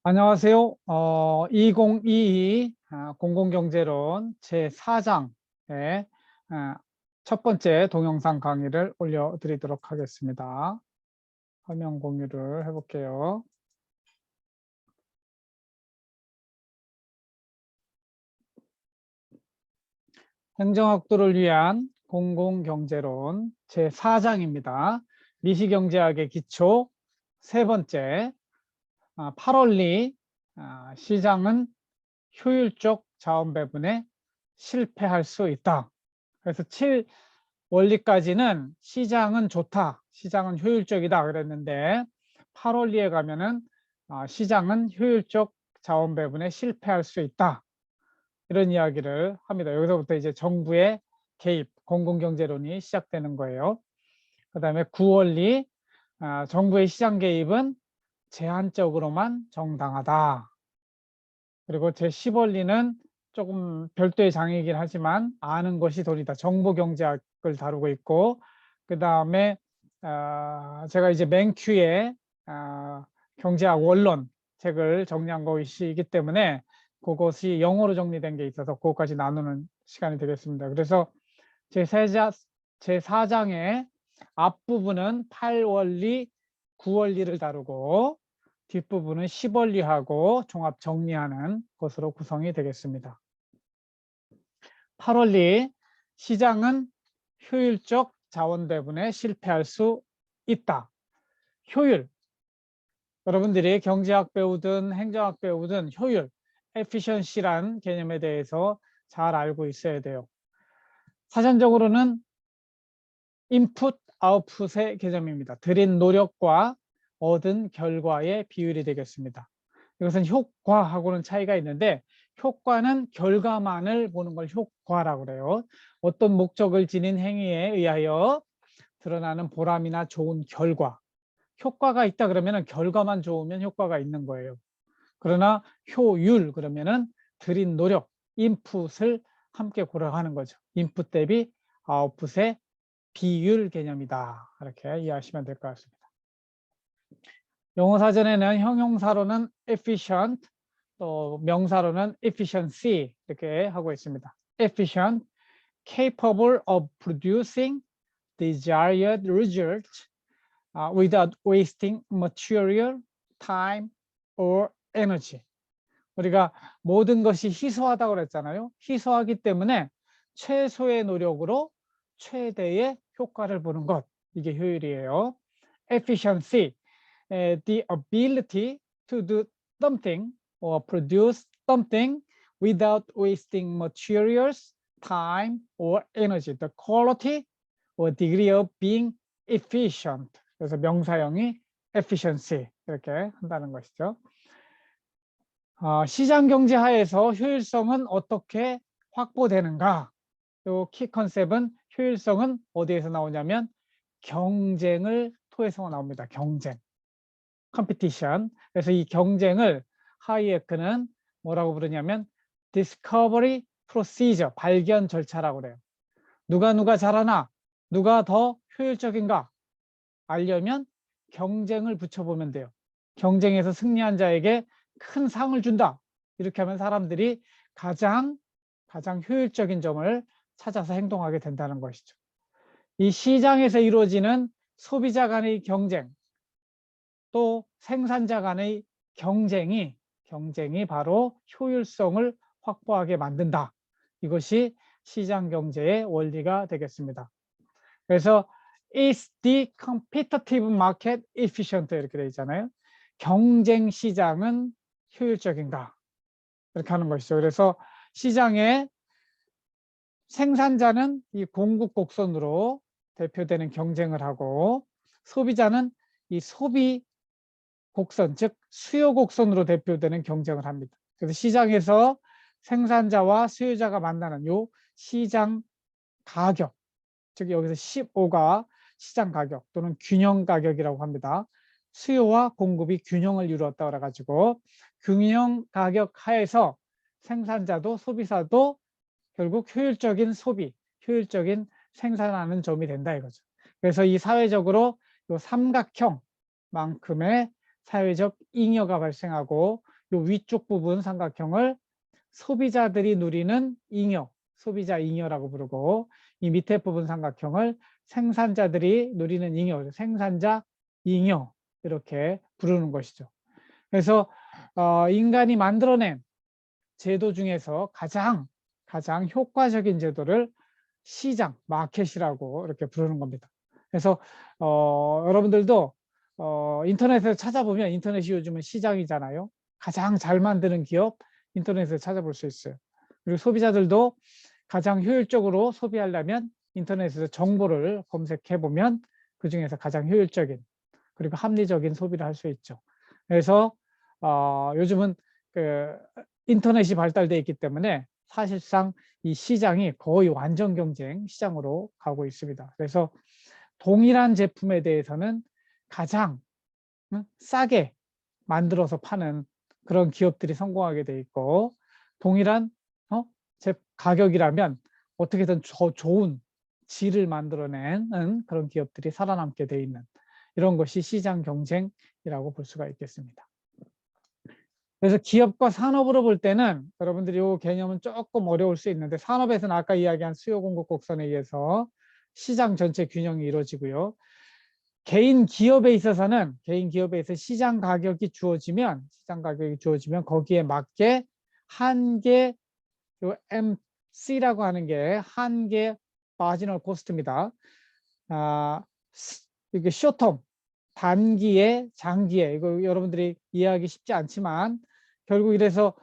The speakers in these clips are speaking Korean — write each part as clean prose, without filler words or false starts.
안녕하세요. 2022 공공경제론 제4장의 첫 번째 동영상 강의를 올려드리도록 하겠습니다. 화면 공유를 해볼게요. 행정학도를 위한 공공경제론 제4장입니다. 미시경제학의 기초 세 번째, 8원리 시장은 효율적 자원 배분에 실패할 수 있다. 그래서 7원리까지는 시장은 좋다, 시장은 효율적이다 그랬는데 8원리에 가면은 시장은 효율적 자원 배분에 실패할 수 있다, 이런 이야기를 합니다. 여기서부터 이제 정부의 개입, 공공경제론이 시작되는 거예요. 그 다음에 9원리, 정부의 시장 개입은 제한적으로만 정당하다. 그리고 제10원리는 조금 별도의 장이긴 하지만 아는 것이 돈이다, 정보경제학을 다루고 있고, 그 다음에 제가 이제 맨큐의 경제학 원론 책을 정리한 것이기 때문에 그것이 영어로 정리된 게 있어서 그것까지 나누는 시간이 되겠습니다. 그래서 제4장의 앞부분은 8원리, 9원리를 다루고 뒷부분은 10원리하고 종합 정리하는 것으로 구성이 되겠습니다. 8원리, 시장은 효율적 자원 배분에 실패할 수 있다. 효율, 여러분들이 경제학 배우든 행정학 배우든 효율, efficiency란 개념에 대해서 잘 알고 있어야 돼요. 사전적으로는 인풋, 아웃풋의 개념입니다. 들인 노력과 얻은 결과의 비율이 되겠습니다. 이것은 효과하고는 차이가 있는데, 효과는 결과만을 보는 걸 효과라고 그래요. 어떤 목적을 지닌 행위에 의하여 드러나는 보람이나 좋은 결과, 효과가 있다 그러면 결과만 좋으면 효과가 있는 거예요. 그러나 효율 그러면은 들인 노력, 인풋을 함께 고려하는 거죠. 인풋 대비 아웃풋의 비율 개념이다, 이렇게 이해하시면 될 것 같습니다. 영어 사전에는 형용사로는 efficient, 또 명사로는 efficiency 이렇게 하고 있습니다. efficient, capable of producing desired results without wasting material, time, or energy. 우리가 모든 것이 희소하다고 그랬잖아요. 희소하기 때문에 최소의 노력으로 최대의 효과를 보는 것, 이게 효율이에요. efficiency, the ability to do something or produce something without wasting materials, time, or energy. The quality or degree of being efficient. 그래서 명사형이 efficiency 이렇게 한다는 것이죠. 시장 경제 하에서 효율성은 어떻게 확보되는가? 요 키 컨셉은, 효율성은 어디에서 나오냐면 경쟁을 통해서 나옵니다. 경쟁, 컴피티션. 그래서 이 경쟁을 하이에크는 뭐라고 부르냐면 디스커버리 프로시저, 발견 절차라고 그래요. 누가 잘하나, 누가 더 효율적인가 알려면 경쟁을 붙여보면 돼요. 경쟁에서 승리한 자에게 큰 상을 준다, 이렇게 하면 사람들이 가장 효율적인 점을 찾아서 행동하게 된다는 것이죠. 이 시장에서 이루어지는 소비자 간의 경쟁, 또 생산자 간의 경쟁이 바로 효율성을 확보하게 만든다. 이것이 시장 경제의 원리가 되겠습니다. 그래서 is the competitive market efficient 이렇게 되어 있잖아요. 경쟁 시장은 효율적인가, 이렇게 하는 것이죠. 그래서 시장의 생산자는 이 공급 곡선으로 대표되는 경쟁을 하고, 소비자는 이 소비 곡선, 즉 수요 곡선으로 대표되는 경쟁을 합니다. 그래서 시장에서 생산자와 수요자가 만나는 요 시장 가격, 즉 여기서 15가 시장 가격 또는 균형 가격이라고 합니다. 수요와 공급이 균형을 이루었다 그래가지고 균형 가격 하에서 생산자도 소비자도 결국 효율적인 소비, 효율적인 생산하는 점이 된다 이거죠. 그래서 이 사회적으로 이 삼각형만큼의 사회적 잉여가 발생하고 요 위쪽 부분 삼각형을 소비자들이 누리는 잉여, 소비자 잉여라고 부르고 이 밑에 부분 삼각형을 생산자들이 누리는 잉여, 생산자 잉여 이렇게 부르는 것이죠. 그래서 인간이 만들어낸 제도 중에서 가장 효과적인 제도를 시장, 마켓이라고 이렇게 부르는 겁니다. 그래서 여러분들도 인터넷에서 찾아보면 인터넷이 요즘은 시장이잖아요. 가장 잘 만드는 기업 인터넷에서 찾아볼 수 있어요. 그리고 소비자들도 가장 효율적으로 소비하려면 인터넷에서 정보를 검색해 보면 그중에서 가장 효율적인 그리고 합리적인 소비를 할 수 있죠. 그래서 요즘은 그 인터넷이 발달되어 있기 때문에 사실상 이 시장이 거의 완전 경쟁 시장으로 가고 있습니다. 그래서 동일한 제품에 대해서는 가장 싸게 만들어서 파는 그런 기업들이 성공하게 돼 있고 동일한 가격이라면 어떻게든 더 좋은 질을 만들어내는 그런 기업들이 살아남게 돼 있는 이런 것이 시장 경쟁이라고 볼 수가 있겠습니다. 그래서 기업과 산업으로 볼 때는 여러분들이 이 개념은 조금 어려울 수 있는데 산업에서는 아까 이야기한 수요 공급 곡선에 의해서 시장 전체 균형이 이루어지고요. 개인 기업에 있어서는 개인 기업에서 시장 가격이 주어지면 거기에 맞게 한계 MC라고 하는 게 한계 마지널 코스트입니다. 이게 쇼텀 단기에 장기에 이거 여러분들이 이해하기 쉽지 않지만 결국 이래서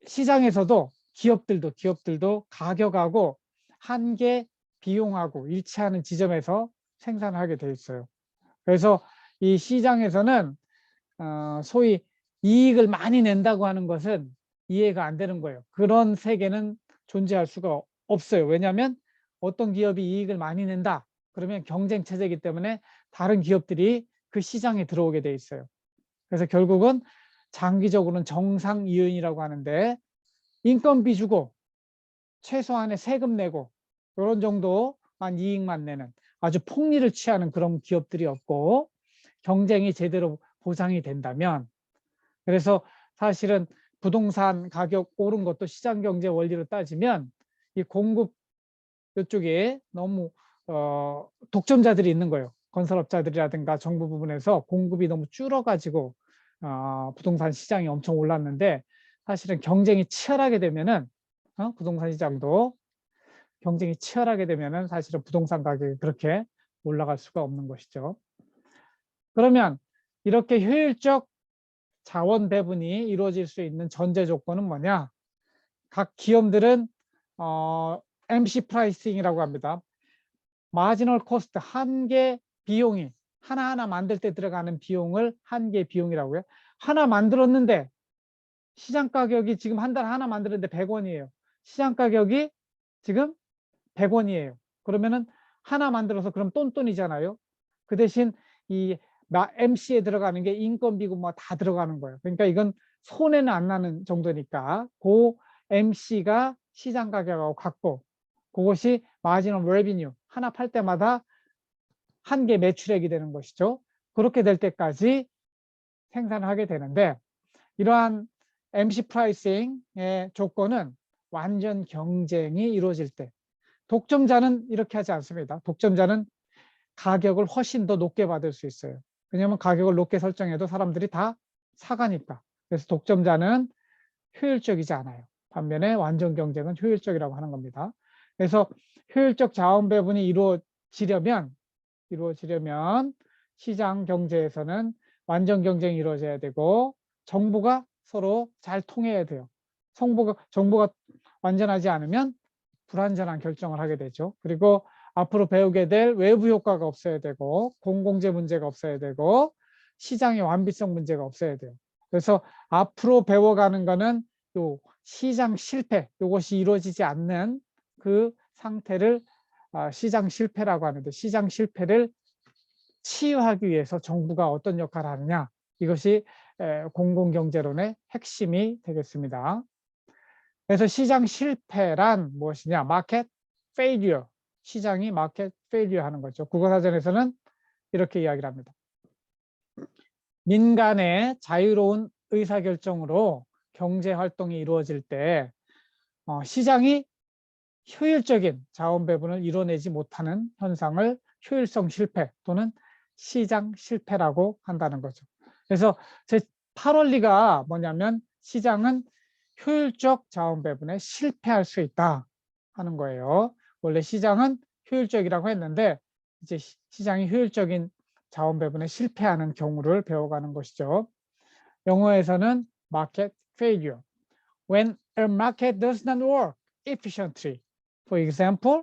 시장에서도 기업들도 가격하고 한계 비용하고 일치하는 지점에서 생산을 하게 돼 있어요. 그래서 이 시장에서는 소위 이익을 많이 낸다고 하는 것은 이해가 안 되는 거예요. 그런 세계는 존재할 수가 없어요. 왜냐하면 어떤 기업이 이익을 많이 낸다. 그러면 경쟁 체제이기 때문에 다른 기업들이 그 시장에 들어오게 돼 있어요. 그래서 결국은 장기적으로는 정상 이윤이라고 하는데 인건비 주고 최소한의 세금 내고 이런 정도만 이익만 내는 아주 폭리를 취하는 그런 기업들이 없고 경쟁이 제대로 보장이 된다면 그래서 사실은 부동산 가격 오른 것도 시장 경제 원리로 따지면 이 공급 이쪽에 너무 독점자들이 있는 거예요. 건설업자들이라든가 정부 부분에서 공급이 너무 줄어가지고 부동산 시장이 엄청 올랐는데 사실은 경쟁이 치열하게 되면은 부동산 시장도 경쟁이 치열하게 되면은 사실은 부동산 가격이 그렇게 올라갈 수가 없는 것이죠. 그러면 이렇게 효율적 자원 배분이 이루어질 수 있는 전제 조건은 뭐냐? 각 기업들은 MC 프라이싱이라고 합니다. 마지널 코스트 한계 비용이 하나하나 만들 때 들어가는 비용을 한계 비용이라고요. 하나 만들었는데 시장 가격이 지금 한 달 하나 만드는데 100원이에요. 시장 가격이 지금 100원이에요. 그러면은 하나 만들어서 그럼 똔똔이잖아요. 그 대신 이 MC에 들어가는 게 인건비고 뭐 다 들어가는 거예요. 그러니까 이건 손해는 안 나는 정도니까 그 MC가 시장 가격하고 같고 그것이 마지노 레비뉴 하나 팔 때마다 한 개 매출액이 되는 것이죠. 그렇게 될 때까지 생산을 하게 되는데 이러한 MC 프라이싱의 조건은 완전 경쟁이 이루어질 때 독점자는 이렇게 하지 않습니다. 독점자는 가격을 훨씬 더 높게 받을 수 있어요. 왜냐하면 가격을 높게 설정해도 사람들이 다 사가니까. 그래서 독점자는 효율적이지 않아요. 반면에 완전 경쟁은 효율적이라고 하는 겁니다. 그래서 효율적 자원 배분이 이루어지려면 시장 경제에서는 완전 경쟁이 이루어져야 되고 정보가 서로 잘 통해야 돼요. 정보가 완전하지 않으면 불완전한 결정을 하게 되죠. 그리고 앞으로 배우게 될 외부 효과가 없어야 되고 공공재 문제가 없어야 되고 시장의 완비성 문제가 없어야 돼요. 그래서 앞으로 배워가는 거는 요 시장 실패, 이것이 이루어지지 않는 그 상태를 시장 실패라고 하는데 시장 실패를 치유하기 위해서 정부가 어떤 역할을 하느냐 이것이 공공경제론의 핵심이 되겠습니다. 그래서 시장 실패란 무엇이냐? 마켓 페일리어. 시장이 마켓 페일리어 하는 거죠. 국어사전에서는 이렇게 이야기를 합니다. 민간의 자유로운 의사결정으로 경제 활동이 이루어질 때 시장이 효율적인 자원 배분을 이뤄내지 못하는 현상을 효율성 실패 또는 시장 실패라고 한다는 거죠. 그래서 제 8원리가 뭐냐면 시장은 효율적 자원 배분에 실패할 수 있다 하는 거예요. 원래 시장은 효율적이라고 했는데 이제 시장이 효율적인 자원 배분에 실패하는 경우를 배워가는 것이죠. 영어에서는 market failure. When a market does not work efficiently. For example,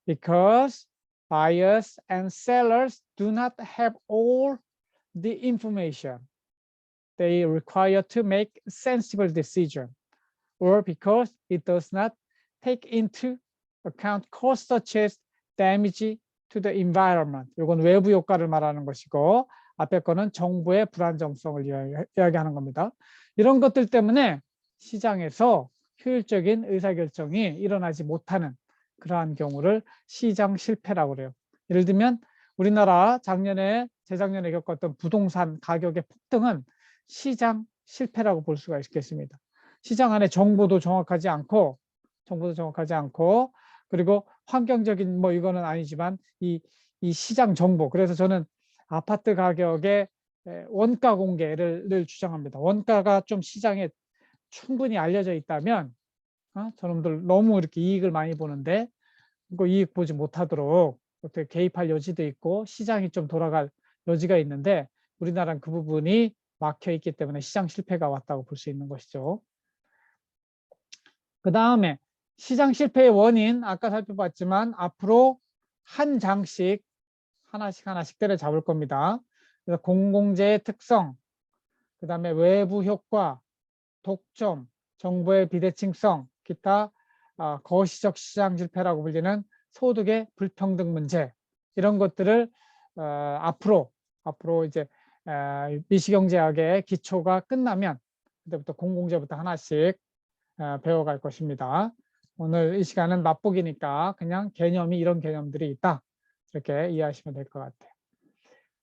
because buyers and sellers do not have all the information they require to make sensible decision, or because it does not take into account costs such as damage to the environment. 이건 외부 효과를 말하는 것이고 앞에 거는 정보의 불안정성을 이야기하는 겁니다. 이런 것들 때문에 시장에서 효율적인 의사결정이 일어나지 못하는 그러한 경우를 시장 실패라고 그래요. 예를 들면 우리나라 재작년에 겪었던 부동산 가격의 폭등은 시장 실패라고 볼 수가 있겠습니다. 시장 안에 정보도 정확하지 않고 그리고 환경적인 이거는 아니지만 이 시장 정보, 그래서 저는 아파트 가격의 원가 공개를 주장합니다. 원가가 좀 시장에 충분히 알려져 있다면 저놈들 너무 이렇게 이익을 많이 보는데 그 이익 보지 못하도록 어떻게 개입할 여지도 있고 시장이 좀 돌아갈 여지가 있는데 우리나라는 그 부분이 막혀 있기 때문에 시장 실패가 왔다고 볼 수 있는 것이죠. 그 다음에 시장 실패의 원인 아까 살펴봤지만 앞으로 한 장씩 하나씩 때려잡을 겁니다. 그래서 공공재의 특성, 그 다음에 외부 효과, 독점, 정보의 비대칭성, 기타 거시적 시장 실패라고 불리는 소득의 불평등 문제, 이런 것들을 앞으로 이제 미시경제학의 기초가 끝나면 그때부터 공공재부터 하나씩 배워갈 것입니다. 오늘 이 시간은 맛보기니까 그냥 개념이 이런 개념들이 있다, 이렇게 이해하시면 될 것 같아요.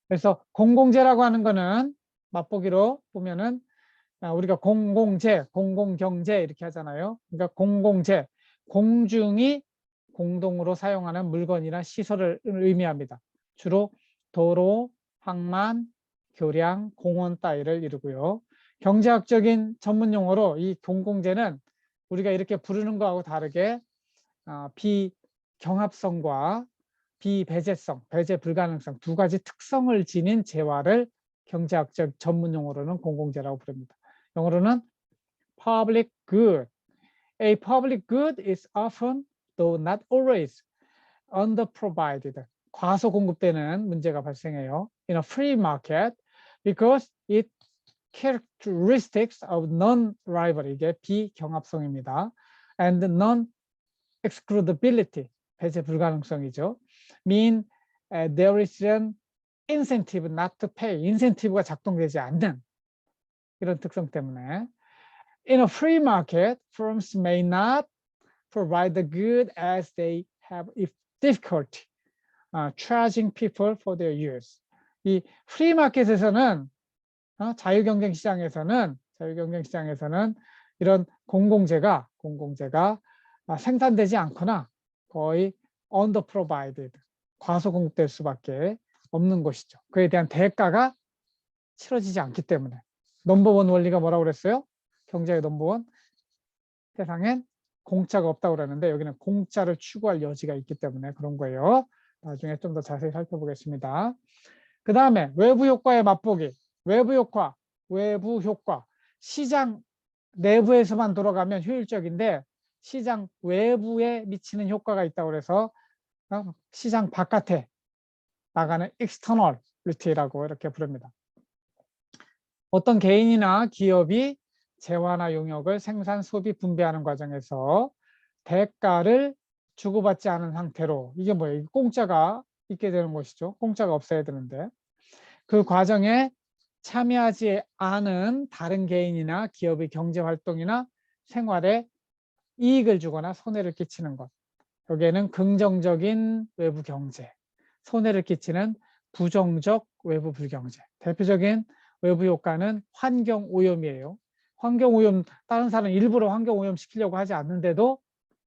그래서 공공재라고 하는 거는 맛보기로 보면은 우리가 공공재, 공공경제 이렇게 하잖아요. 그러니까 공공재, 공중이 공동으로 사용하는 물건이나 시설을 의미합니다. 주로 도로, 항만, 교량, 공원 따위를 이루고요. 경제학적인 전문 용어로 이 공공재는 우리가 이렇게 부르는 거하고 다르게 비경합성과 비배제성, 배제 불가능성 두 가지 특성을 지닌 재화를 경제학적 전문 용어로는 공공재라고 부릅니다. 영어로는 public good. A public good is often, though not always, underprovided. 과소 공급되는 문제가 발생해요. In a free market, because it characteristics of non-rivalry, 이게 비경합성입니다. And non-excludability, 배제 불가능성이죠. mean there is an incentive not to pay, 인센티브가 작동되지 않는 이런 특성 때문에 in a free market, firms may not provide the good as they have difficulty charging people for their use. 이 프리 마켓에서는 자유경쟁 시장에서는 이런 공공재가 생산되지 않거나 거의 underprovided, 과소 공급될 수밖에 없는 것이죠. 그에 대한 대가가 치러지지 않기 때문에. 넘버원 원리가 뭐라고 그랬어요? 경제의 넘버원, 세상엔 공짜가 없다고 그러는데 여기는 공짜를 추구할 여지가 있기 때문에 그런 거예요. 나중에 좀 더 자세히 살펴보겠습니다. 그 다음에 외부 효과의 맛보기. 외부 효과. 시장 내부에서만 돌아가면 효율적인데 시장 외부에 미치는 효과가 있다고 해서 시장 바깥에 나가는 externality라고 이렇게 부릅니다. 어떤 개인이나 기업이 재화나 용역을 생산, 소비, 분배하는 과정에서 대가를 주고받지 않은 상태로, 이게 뭐예요? 공짜가 있게 되는 것이죠. 공짜가 없어야 되는데 그 과정에 참여하지 않은 다른 개인이나 기업의 경제활동이나 생활에 이익을 주거나 손해를 끼치는 것, 여기에는 긍정적인 외부 경제, 손해를 끼치는 부정적 외부 불경제. 대표적인 외부 효과는 환경 오염이에요. 환경 오염, 다른 사람 일부러 환경 오염 시키려고 하지 않는데도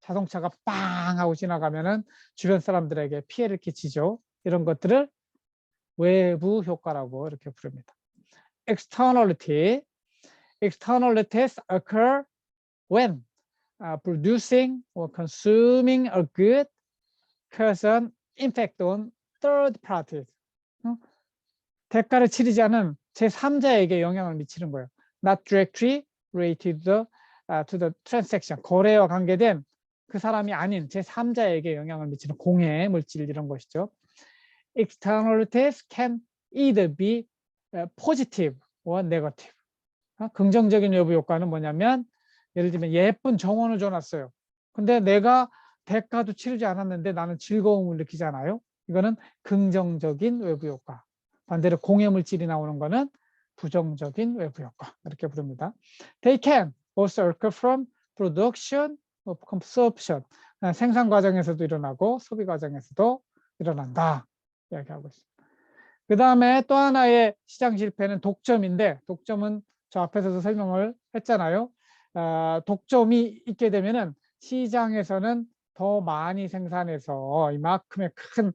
자동차가 빵 하고 지나가면은 주변 사람들에게 피해를 끼치죠. 이런 것들을 외부 효과라고 이렇게 부릅니다. Externality. Externalities occur when producing or consuming a good cause an impact on third parties. 대가를 치르지 않은 제3자에게 영향을 미치는 거예요. Not directly related to the transaction. 거래와 관계된 그 사람이 아닌 제3자에게 영향을 미치는 공해 물질 이런 것이죠. Externalities can either be positive or negative. 긍정적인 외부 효과는 뭐냐면 예를 들면 예쁜 정원을 줘놨어요. 근데 내가 대가도 치르지 않았는데 나는 즐거움을 느끼잖아요. 이거는 긍정적인 외부 효과. 반대로 공해 물질이 나오는 거는 부정적인 외부 효과 이렇게 부릅니다. They can also occur from production or consumption. 생산 과정에서도 일어나고 소비 과정에서도 일어난다 이야기하고 있습니다. 그 다음에 또 하나의 시장 실패는 독점인데, 독점은 저 앞에서도 설명을 했잖아요. 독점이 있게 되면은 시장에서는 더 많이 생산해서 이만큼의 큰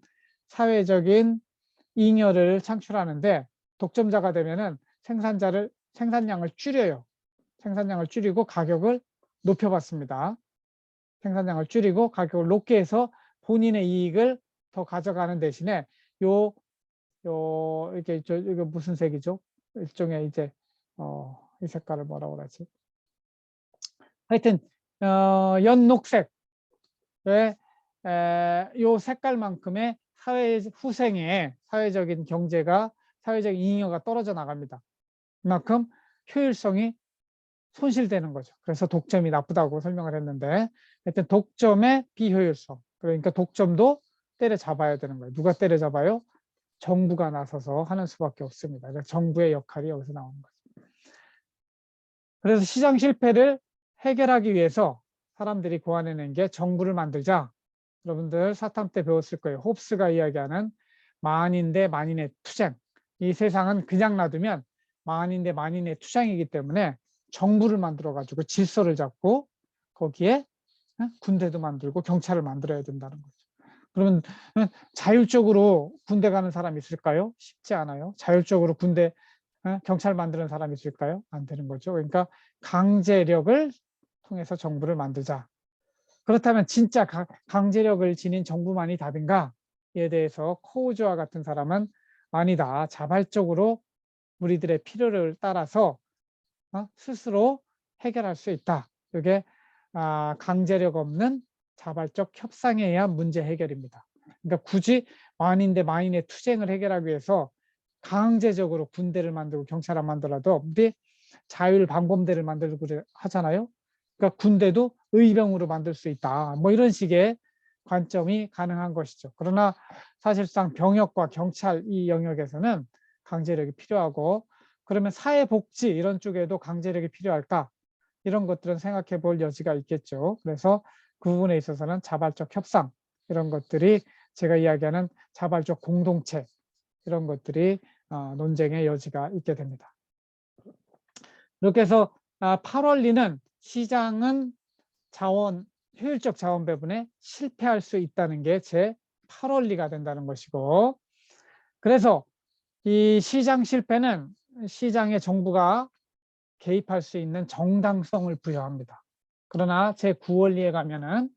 사회적인 잉여를 창출하는데, 독점자가 되면은 생산량을 줄여요. 생산량을 줄이고 가격을 높여봤습니다. 생산량을 줄이고 가격을 높게 해서 본인의 이익을 더 가져가는 대신에 이게 무슨 색이죠? 일종의 이제 이 색깔을 뭐라고 그러지? 하여튼 연녹색 요 색깔만큼의 후생에 사회적인 경제가 사회적인 잉여가 떨어져 나갑니다. 그만큼 효율성이 손실되는 거죠. 그래서 독점이 나쁘다고 설명을 했는데, 하여튼 독점의 비효율성. 그러니까 독점도 때려잡아야 되는 거예요. 누가 때려잡아요? 정부가 나서서 하는 수밖에 없습니다. 그래서 정부의 역할이 여기서 나오는 거죠. 그래서 시장 실패를 해결하기 위해서 사람들이 고안해낸 게 정부를 만들자. 여러분들 사탐 때 배웠을 거예요. 홉스가 이야기하는 만인 대 만인의 투쟁. 이 세상은 그냥 놔두면 만인 대 만인의 투쟁이기 때문에 정부를 만들어가지고 질서를 잡고 거기에 군대도 만들고 경찰을 만들어야 된다는 거죠. 그러면 자율적으로 군대 가는 사람이 있을까요? 쉽지 않아요. 자율적으로 군대, 경찰 만드는 사람이 있을까요? 안 되는 거죠. 그러니까 강제력을 통해서 정부를 만들자. 그렇다면 진짜 강제력을 지닌 정부만이 답인가에 대해서 코우즈와 같은 사람은 아니다. 자발적으로 우리들의 필요를 따라서 스스로 해결할 수 있다. 이게 강제력 없는 자발적 협상에 의한 문제 해결입니다. 그러니까 굳이 만인 대 만인의 투쟁을 해결하기 위해서 강제적으로 군대를 만들고 경찰을 만들어도 우리 자율방범대를 만들고 하잖아요. 그러니까 군대도 의병으로 만들 수 있다. 뭐 이런 식의 관점이 가능한 것이죠. 그러나 사실상 병역과 경찰 이 영역에서는 강제력이 필요하고, 그러면 사회복지 이런 쪽에도 강제력이 필요할까? 이런 것들은 생각해 볼 여지가 있겠죠. 그래서 그 부분에 있어서는 자발적 협상 이런 것들이 제가 이야기하는 자발적 공동체 이런 것들이 논쟁의 여지가 있게 됩니다. 이렇게 해서 8원리는 시장은 효율적 자원 배분에 실패할 수 있다는 게 제 8원리가 된다는 것이고, 그래서 이 시장 실패는 시장의 정부가 개입할 수 있는 정당성을 부여합니다. 그러나 제 9원리에 가면은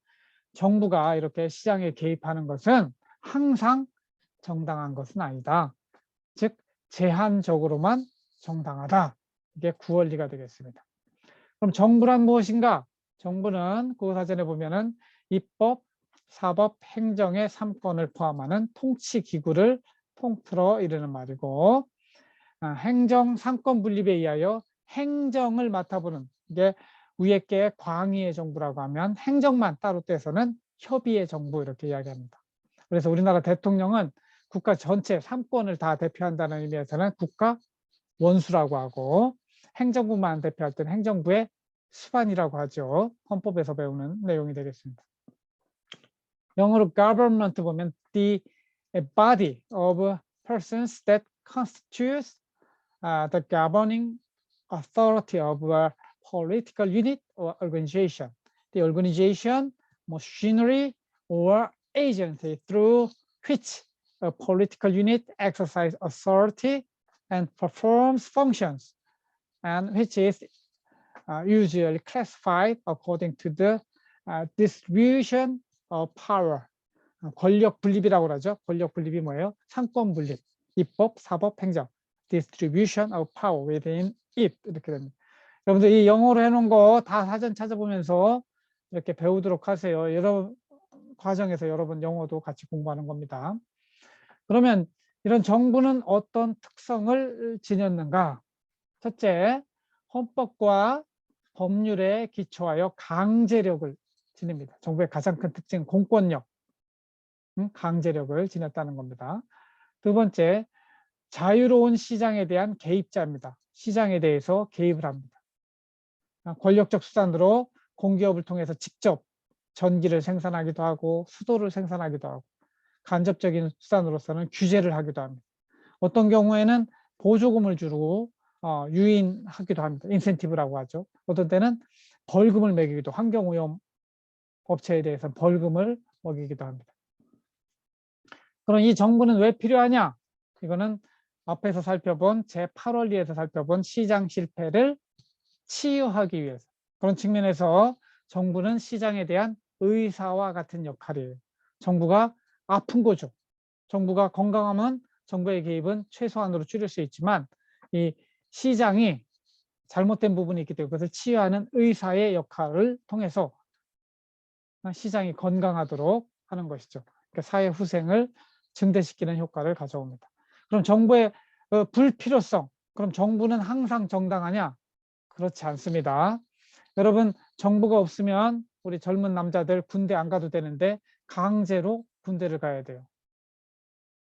정부가 이렇게 시장에 개입하는 것은 항상 정당한 것은 아니다. 즉 제한적으로만 정당하다. 이게 9원리가 되겠습니다. 그럼 정부란 무엇인가? 정부는 국어사전에 보면은 입법, 사법, 행정의 3권을 포함하는 통치기구를 통틀어 이르는 말이고, 행정 3권 분립에 의하여 행정을 맡아보는, 이게 위에 게 광의의 정부라고 하면 행정만 따로 떼서는 협의의 정부 이렇게 이야기합니다. 그래서 우리나라 대통령은 국가 전체 3권을 다 대표한다는 의미에서는 국가 원수라고 하고, 행정부만 대표할 때는 행정부의 수반이라고 하죠. 헌법에서 배우는 내용이 되겠습니다. 영어로 government 보면 the body of persons that constitutes the governing authority of a political unit or organization. The organization, machinery, or agency through which a political unit exercises authority and performs functions, and which is usually classified according to the distribution of power. 권력 분립이라고 그러죠. 권력 분립이 뭐예요? 상권 분립, 입법, 사법, 행정. distribution of power within it 이렇게 됩니다. 여러분들 이 영어로 해놓은 거 다 사전 찾아보면서 이렇게 배우도록 하세요. 여러 과정에서 여러분 영어도 같이 공부하는 겁니다. 그러면 이런 정부는 어떤 특성을 지녔는가? 첫째, 헌법과 법률에 기초하여 강제력을 지닙니다. 정부의 가장 큰 특징은 공권력, 강제력을 지녔다는 겁니다. 두 번째, 자유로운 시장에 대한 개입자입니다. 시장에 대해서 개입을 합니다. 권력적 수단으로 공기업을 통해서 직접 전기를 생산하기도 하고 수도를 생산하기도 하고, 간접적인 수단으로서는 규제를 하기도 합니다. 어떤 경우에는 보조금을 주고 유인하기도 합니다. 인센티브라고 하죠. 어떤 때는 벌금을 매기기도, 환경오염 업체에 대해서 벌금을 먹이기도 합니다. 그럼 이 정부는 왜 필요하냐? 이거는 앞에서 살펴본 제8원리에서 살펴본 시장 실패를 치유하기 위해서, 그런 측면에서 정부는 시장에 대한 의사와 같은 역할이에요. 정부가 아픈 거죠. 정부가 건강하면 정부의 개입은 최소한으로 줄일 수 있지만 이 시장이 잘못된 부분이 있기 때문에 그것을 치유하는 의사의 역할을 통해서 시장이 건강하도록 하는 것이죠. 그러니까 사회 후생을 증대시키는 효과를 가져옵니다. 그럼 정부의 불필요성, 그럼 정부는 항상 정당하냐? 그렇지 않습니다. 여러분, 정부가 없으면 우리 젊은 남자들 군대 안 가도 되는데 강제로 군대를 가야 돼요.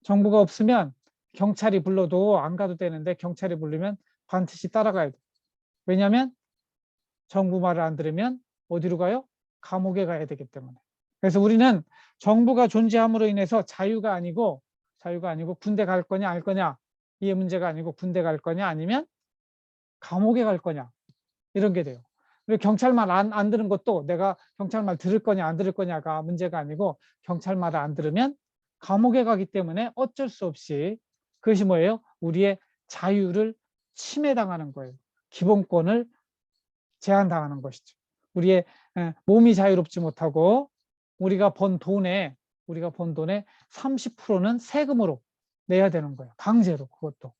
정부가 없으면 경찰이 불러도 안 가도 되는데 경찰이 부르면 반드시 따라가야 돼요. 왜냐하면 정부 말을 안 들으면 어디로 가요? 감옥에 가야 되기 때문에. 그래서 우리는 정부가 존재함으로 인해서 자유가 아니고 군대 갈 거냐 알 거냐, 이게 문제가 아니고 군대 갈 거냐 아니면 감옥에 갈 거냐, 이런 게 돼요. 그리고 경찰 말 안 들은 것도 내가 경찰 말 들을 거냐 안 들을 거냐가 문제가 아니고 경찰 말을 안 들으면 감옥에 가기 때문에 어쩔 수 없이 그것이 뭐예요? 우리의 자유를 침해당하는 거예요. 기본권을 제한당하는 것이죠. 우리의 몸이 자유롭지 못하고 우리가 번 돈의 30%는 세금으로 내야 되는 거예요. 강제로. 그것도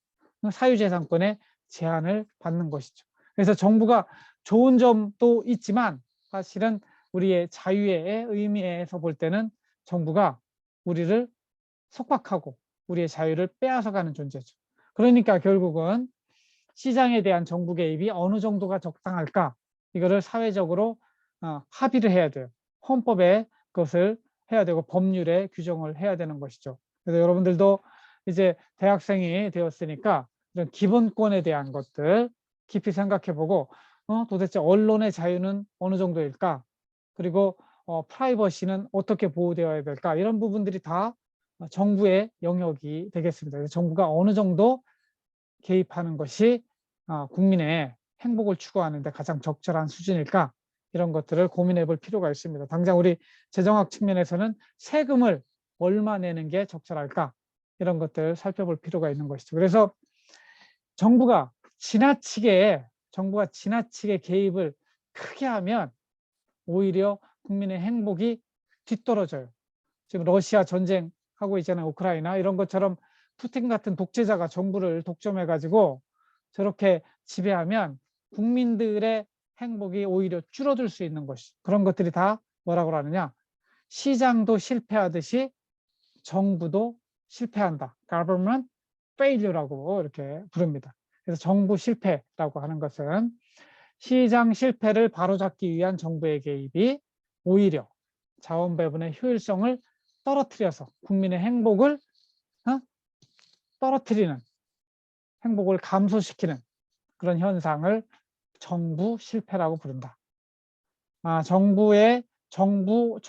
사유재산권의 제한을 받는 것이죠. 그래서 정부가 좋은 점도 있지만 사실은 우리의 자유의 의미에서 볼 때는 정부가 우리를 속박하고 우리의 자유를 빼앗아가는 존재죠. 그러니까 결국은 시장에 대한 정부 개입이 어느 정도가 적당할까? 이거를 사회적으로 합의를 해야 돼요. 헌법에 그것을 해야 되고 법률에 규정을 해야 되는 것이죠. 그래서 여러분들도 이제 대학생이 되었으니까 이런 기본권에 대한 것들 깊이 생각해보고 도대체 언론의 자유는 어느 정도일까? 그리고 프라이버시는 어떻게 보호되어야 될까? 이런 부분들이 다 정부의 영역이 되겠습니다. 그래서 정부가 어느 정도 개입하는 것이 국민의 행복을 추구하는 데 가장 적절한 수준일까? 이런 것들을 고민해 볼 필요가 있습니다. 당장 우리 재정학 측면에서는 세금을 얼마 내는 게 적절할까? 이런 것들 살펴볼 필요가 있는 것이죠. 그래서 정부가 지나치게 개입을 크게 하면 오히려 국민의 행복이 뒤떨어져요. 지금 러시아 전쟁하고 있잖아요. 우크라이나 이런 것처럼 푸틴 같은 독재자가 정부를 독점해가지고 저렇게 지배하면 국민들의 행복이 오히려 줄어들 수 있는 것이, 그런 것들이 다 뭐라고 하느냐, 시장도 실패하듯이 정부도 실패한다. Government failure라고 이렇게 부릅니다. 그래서 정부 실패라고 하는 것은 시장 실패를 바로잡기 위한 정부의 개입이 오히려 자원 배분의 효율성을 떨어뜨려서 국민의 행복을 떨어뜨리는, 행복을 감소시키는 그런 현상을 정부 실패라고 부른다. 정부의 정보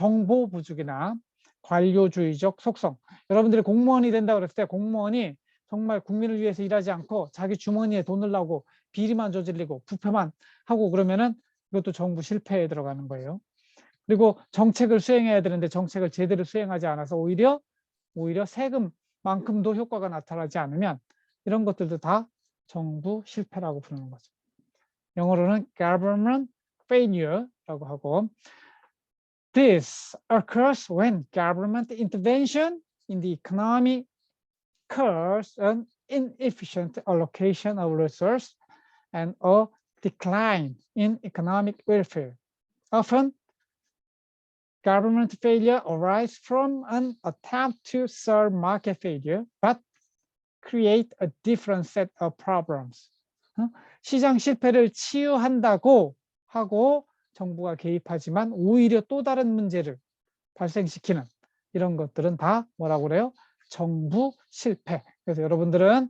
부족이나 관료주의적 속성. 여러분들이 공무원이 된다고 그랬을 때 공무원이 정말 국민을 위해서 일하지 않고 자기 주머니에 돈을 나고 비리만 저질리고 부패만 하고 그러면은 이것도 정부 실패에 들어가는 거예요. 그리고 정책을 수행해야 되는데 정책을 제대로 수행하지 않아서 오히려 세금만큼도 효과가 나타나지 않으면 이런 것들도 다 정부 실패라고 부르는 거죠. 영어로는 government failure라고 하고, this occurs when government intervention in the economy causes an inefficient allocation of resources and a decline in economic welfare. Often, government failure arises from an attempt to solve market failure, but create a different set of problems. 시장 실패를 치유한다고 하고 정부가 개입하지만 오히려 또 다른 문제를 발생시키는 이런 것들은 다 뭐라고 그래요? 정부 실패. 그래서 여러분들은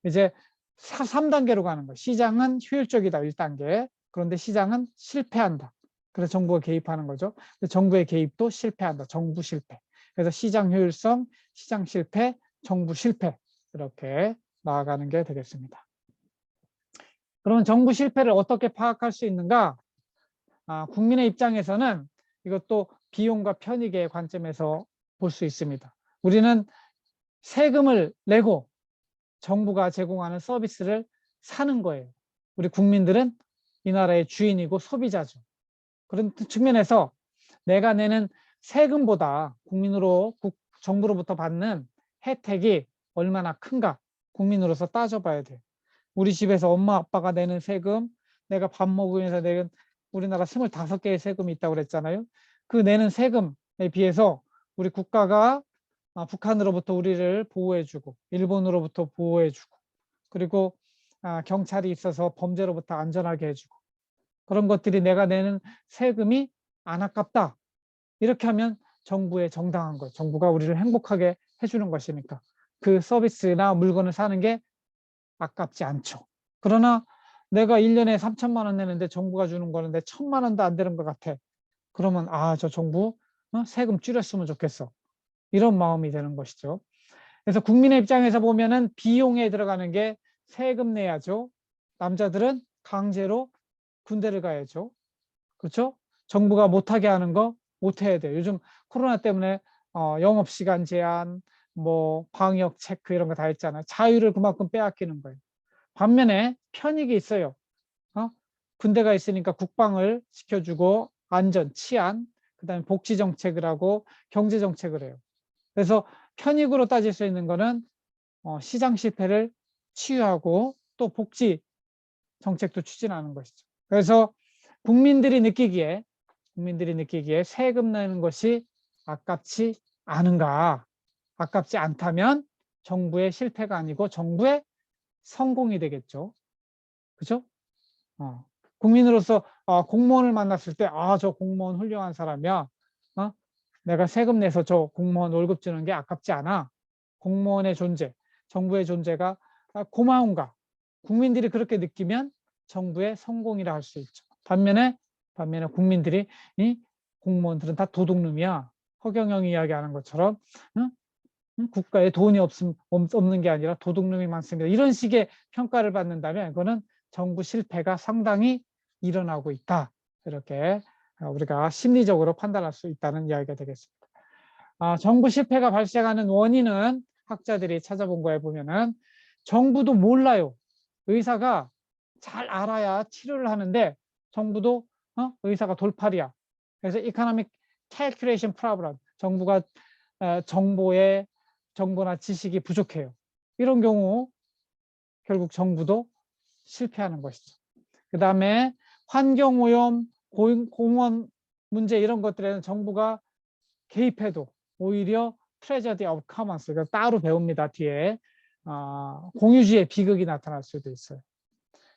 이제 3단계로 가는 거예요. 시장은 효율적이다, 1단계. 그런데 시장은 실패한다. 그래서 정부가 개입하는 거죠. 정부의 개입도 실패한다. 정부 실패. 그래서 시장 효율성, 시장 실패, 정부 실패. 이렇게 나아가는 게 되겠습니다. 그러면 정부 실패를 어떻게 파악할 수 있는가? 국민의 입장에서는 이것도 비용과 편익의 관점에서 볼 수 있습니다. 우리는 세금을 내고 정부가 제공하는 서비스를 사는 거예요. 우리 국민들은 이 나라의 주인이고 소비자죠. 그런 측면에서 내가 내는 세금보다 정부로부터 받는 혜택이 얼마나 큰가 국민으로서 따져봐야 돼요. 우리 집에서 엄마 아빠가 내는 세금, 내가 밥 먹으면서 내는 우리나라 25개의 세금이 있다고 그랬잖아요. 그 내는 세금에 비해서 우리 국가가 북한으로부터 우리를 보호해주고 일본으로부터 보호해주고 그리고 경찰이 있어서 범죄로부터 안전하게 해주고 그런 것들이 내가 내는 세금이 안 아깝다. 이렇게 하면 정부의 정당한 것, 정부가 우리를 행복하게 해주는 것이니까 그 서비스나 물건을 사는 게 아깝지 않죠. 그러나 내가 1년에 3천만 원 내는데 정부가 주는 거는 내 1,000만 원도 안 되는 것 같아. 그러면 저 정부 세금 줄였으면 좋겠어. 이런 마음이 되는 것이죠. 그래서 국민의 입장에서 보면은 비용에 들어가는 게 세금 내야죠. 남자들은 강제로 군대를 가야죠. 그렇죠? 정부가 못하게 하는 거 못해야 돼요. 요즘 코로나 때문에 영업시간 제한, 뭐 방역 체크 이런 거 다 했잖아요. 자유를 그만큼 빼앗기는 거예요. 반면에 편익이 있어요. 군대가 있으니까 국방을 지켜주고 안전, 치안, 그다음에 복지 정책을 하고 경제 정책을 해요. 그래서 편익으로 따질 수 있는 거는 시장 실패를 치유하고 또 복지 정책도 추진하는 것이죠. 그래서 국민들이 느끼기에 세금 내는 것이 아깝지 않은가? 아깝지 않다면 정부의 실패가 아니고 정부의 성공이 되겠죠. 그죠? 국민으로서 공무원을 만났을 때 저 공무원 훌륭한 사람이야. 내가 세금 내서 저 공무원 월급 주는 게 아깝지 않아. 공무원의 존재, 정부의 존재가 고마운가. 국민들이 그렇게 느끼면 정부의 성공이라 할 수 있죠. 반면에 국민들이 이 공무원들은 다 도둑놈이야. 허경영이 이야기하는 것처럼 국가에 돈이 없는 게 아니라 도둑놈이 많습니다. 이런 식의 평가를 받는다면 그거는 정부 실패가 상당히 일어나고 있다. 이렇게 우리가 심리적으로 판단할 수 있다는 이야기가 되겠습니다. 정부 실패가 발생하는 원인은 학자들이 찾아본 거에 보면은 정부도 몰라요. 의사가 잘 알아야 치료를 하는데 정부도 의사가 돌팔이야. 그래서 economic calculation problem, 정부가 정보나 지식이 부족해요. 이런 경우 결국 정부도 실패하는 것이죠. 그 다음에 환경오염, 공원 문제 이런 것들에는 정부가 개입해도 오히려 트레저디 오브 커먼스, 따로 배웁니다. 뒤에 공유주의 비극이 나타날 수도 있어요.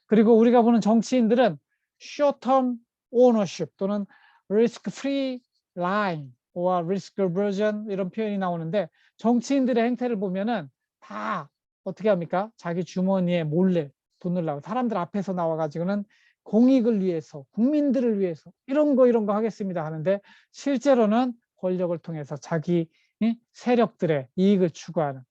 그리고 우리가 보는 정치인들은 short-term ownership 또는 risk-free line or risk aversion 이런 표현이 나오는데 정치인들의 행태를 보면은 다 어떻게 합니까? 자기 주머니에 몰래 돈을 나고 사람들 앞에서 나와가지고는 공익을 위해서, 국민들을 위해서 이런 거 하겠습니다 하는데 실제로는 권력을 통해서 자기 세력들의 이익을 추구하는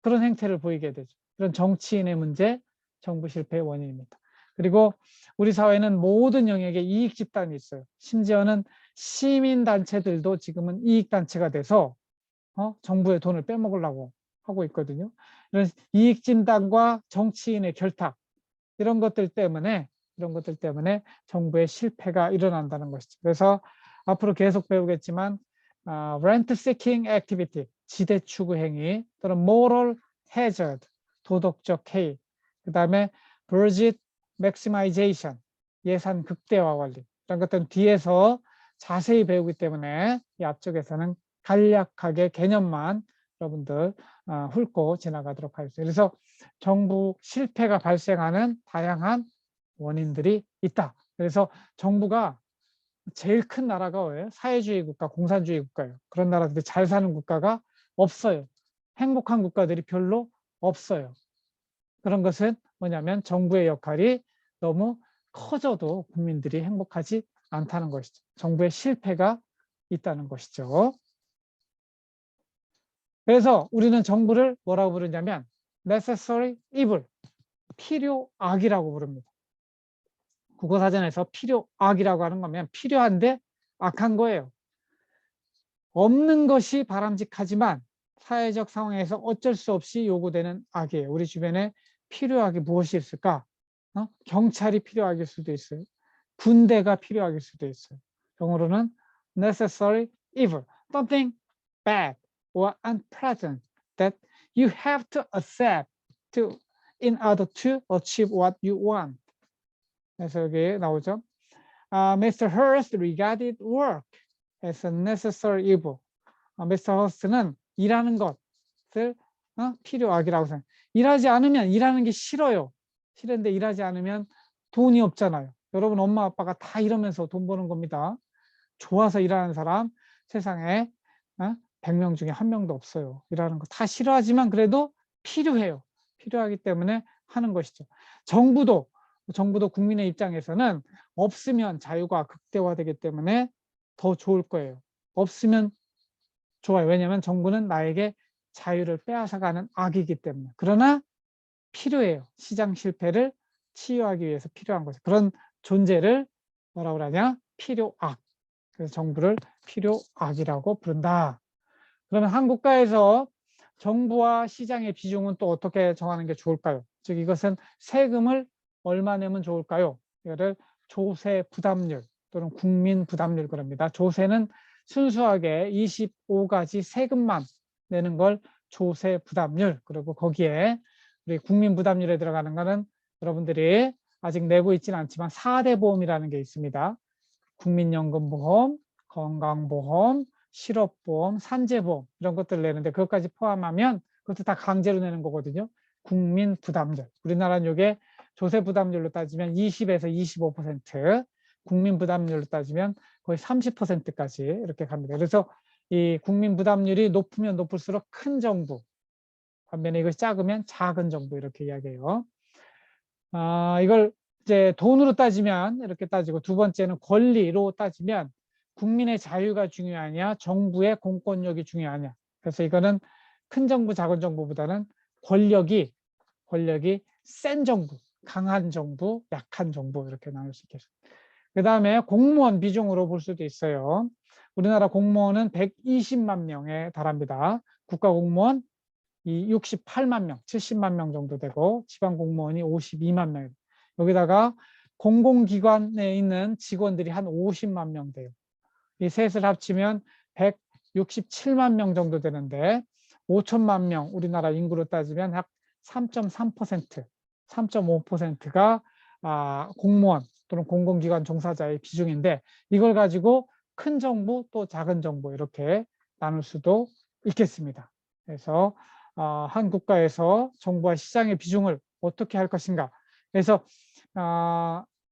그런 행태를 보이게 되죠. 그런 정치인의 문제, 정부 실패의 원인입니다. 그리고 우리 사회는 모든 영역에 이익 집단이 있어요. 심지어는 시민단체들도 지금은 이익단체가 돼서 정부의 돈을 빼먹으려고 하고 있거든요. 이런 이익 집단과 정치인의 결탁, 이런 것들 때문에 정부의 실패가 일어난다는 것이죠. 그래서 앞으로 계속 배우겠지만 rent seeking activity, 지대 추구 행위 또는 moral hazard, 도덕적 해이, 그 다음에 budget maximization, 예산 극대화 관리, 이런 것들은 뒤에서 자세히 배우기 때문에 이 앞쪽에서는 간략하게 개념만 여러분들 훑고 지나가도록 하겠습니다. 그래서 정부 실패가 발생하는 다양한 원인들이 있다. 그래서 정부가 제일 큰 나라가 뭐예요? 사회주의 국가, 공산주의 국가예요. 그런 나라들이 잘 사는 국가가 없어요. 행복한 국가들이 별로 없어요. 그런 것은 뭐냐면 정부의 역할이 너무 커져도 국민들이 행복하지 않다는 것이죠. 정부의 실패가 있다는 것이죠. 그래서 우리는 정부를 뭐라고 부르냐면 necessary evil, 필요악이라고 부릅니다. 국어사전에서 필요악이라고 하는 거면 필요한데 악한 거예요. 없는 것이 바람직하지만 사회적 상황에서 어쩔 수 없이 요구되는 악이에요. 우리 주변에 필요악이 무엇이 있을까? 경찰이 필요악일 수도 있어요. 군대가 필요악일 수도 있어요. 영어로는 necessary evil, something bad or unpleasant that you have to accept in order to achieve what you want. 그래서 여기 나오죠. Mr. Hurst regarded work as a necessary evil. Mr. Hurst는 일하는 것을 필요악이라고 생각해요. 일하지 않으면 일하는 게 싫어요. 싫은데 일하지 않으면 돈이 없잖아요. 여러분 엄마 아빠가 다 일하면서 돈 버는 겁니다. 좋아서 일하는 사람 세상에 100명 중에 1명도 없어요. 일하는 거 다 싫어하지만 그래도 필요해요. 필요하기 때문에 하는 것이죠. 정부도 국민의 입장에서는 없으면 자유가 극대화되기 때문에 더 좋을 거예요. 없으면 좋아요. 왜냐하면 정부는 나에게 자유를 빼앗아가는 악이기 때문에. 그러나 필요해요. 시장 실패를 치유하기 위해서 필요한 거죠. 그런 존재를 뭐라고 하냐? 필요악. 그래서 정부를 필요악이라고 부른다. 그러면 한 국가에서 정부와 시장의 비중은 또 어떻게 정하는 게 좋을까요? 즉 이것은 세금을 얼마 내면 좋을까요? 이거를 조세 부담률 또는 국민 부담률 그럽니다. 조세는 순수하게 25가지 세금만 내는 걸 조세 부담률, 그리고 거기에 우리 국민 부담률에 들어가는 거는 여러분들이 아직 내고 있지는 않지만 4대 보험이라는 게 있습니다. 국민연금보험, 건강보험, 실업보험, 산재보험 이런 것들을 내는데 그것까지 포함하면 그것도 다 강제로 내는 거거든요. 국민 부담률. 우리나라는 이게 조세 부담률로 따지면 20에서 25%, 국민 부담률로 따지면 거의 30%까지 이렇게 갑니다. 그래서 이 국민 부담률이 높으면 높을수록 큰 정부, 반면에 이것이 작으면 작은 정부 이렇게 이야기해요. 이걸 이제 돈으로 따지면 이렇게 따지고, 두 번째는 권리로 따지면 국민의 자유가 중요하냐 정부의 공권력이 중요하냐. 그래서 이거는 큰 정부 작은 정부보다는 권력이 센 정부, 강한 정부, 약한 정부 이렇게 나눌 수 있겠습니다. 그 다음에 공무원 비중으로 볼 수도 있어요. 우리나라 공무원은 120만 명에 달합니다. 국가공무원 68만 명, 70만 명 정도 되고 지방 공무원이 52만 명. 여기다가 공공기관에 있는 직원들이 한 50만 명 돼요. 이 셋을 합치면 167만 명 정도 되는데 5천만 명 우리나라 인구로 따지면 약 3.3%, 3.5%가 공무원 또는 공공기관 종사자의 비중인데, 이걸 가지고 큰 정부 또 작은 정부 이렇게 나눌 수도 있겠습니다. 그래서 한 국가에서 정부와 시장의 비중을 어떻게 할 것인가. 그래서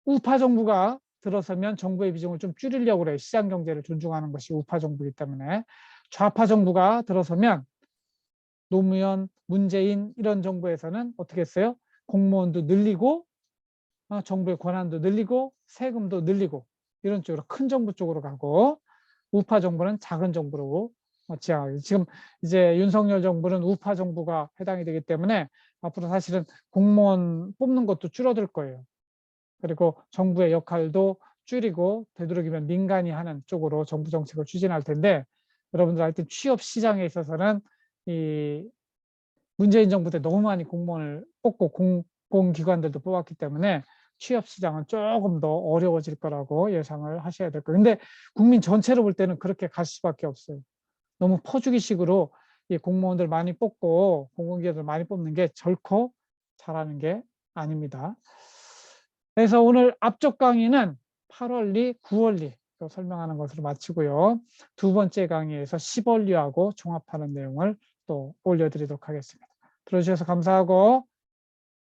우파 정부가 들어서면 정부의 비중을 좀 줄이려고 그래요. 시장 경제를 존중하는 것이 우파 정부이기 때문에. 좌파 정부가 들어서면 노무현, 문재인 이런 정부에서는 어떻게 했어요? 공무원도 늘리고 정부의 권한도 늘리고 세금도 늘리고 이런 쪽으로 큰 정부 쪽으로 가고, 우파 정부는 작은 정부로 지금 이제 윤석열 정부는 우파 정부가 해당이 되기 때문에 앞으로 사실은 공무원 뽑는 것도 줄어들 거예요. 그리고 정부의 역할도 줄이고 되도록이면 민간이 하는 쪽으로 정부 정책을 추진할 텐데, 여러분들 하여튼 취업 시장에 있어서는 이 문재인 정부 때 너무 많이 공무원을 뽑고 공기관들도 뽑았기 때문에 취업 시장은 조금 더 어려워질 거라고 예상을 하셔야 될 거예요. 근데 국민 전체로 볼 때는 그렇게 갈 수밖에 없어요. 너무 퍼주기식으로 이 공무원들 많이 뽑고 공공기관들 많이 뽑는 게 결코 잘하는 게 아닙니다. 그래서 오늘 앞쪽 강의는 8원리, 9원리 설명하는 것으로 마치고요. 두 번째 강의에서 10원리하고 종합하는 내용을 또 올려드리도록 하겠습니다. 들어주셔서 감사하고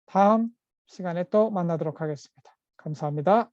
다음 시간에 또 만나도록 하겠습니다. 감사합니다.